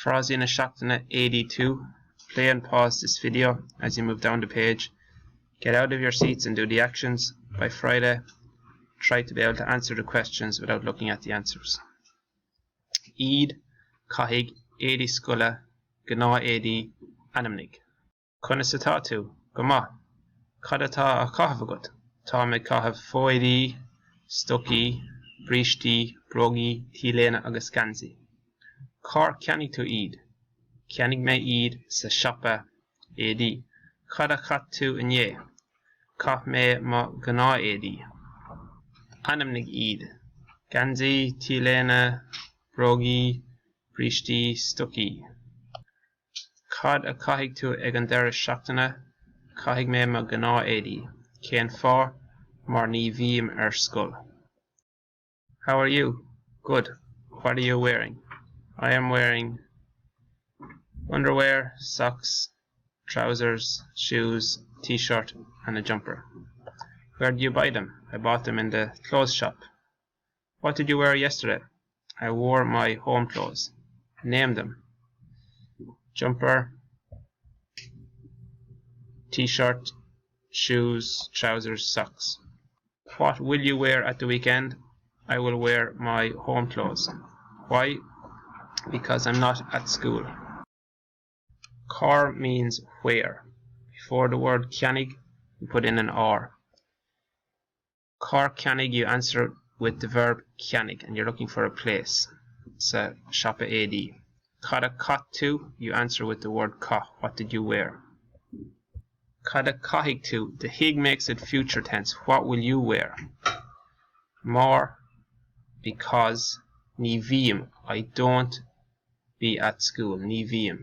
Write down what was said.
Frozzy na Shachtana 82. Play and pause this video as you move down the page. Get out of your seats and do the actions. By Friday, try to be able to answer the questions without looking at the answers. Eid, Cahig, Éadaí Sculla, Gná Éadaí, Anamnig. Conna sa tá tú, go maith. Cad atá a chaithfeagat agat. Tá mé chaithfeá fóidaí, stocaí, brístí, brogaí, tíléna agus gansaí. Cár ceannaigh tú iad? Ceannaigh mé iad sa siopa Éadaí. Cad a chat tú inné? Caith mé má Gná Éadaí. Anamnig iad. Gansaí, tíléna, brogaí, brístí, stocaí. Cad a caitheadh tú ag an deireadh seachtaine? Caitheadh mé má Gná Éadaí. Cén far mar ní bhíam ar scoil. How are you? Good. What are you wearing? I am wearing underwear, socks, trousers, shoes, t-shirt and a jumper. Where did you buy them? I bought them in the clothes shop. What did you wear yesterday? I wore my home clothes. Name them. Jumper, t-shirt, shoes, trousers, socks. What will you wear at the weekend? I will wear my home clothes. Why? Because I'm not at school. Cár means where. Before the word ceannaigh, you put in an R. Cár ceannaigh, you answer with the verb ceannaigh, and you're looking for a place. It's a siopa Éadaí. Cad a chat tú, you answer with the word ca. What did you wear? Cad a caitheadh tú, the hig makes it future tense. What will you wear? More, because ní bhíam, I don't be at school. Ní bhíam.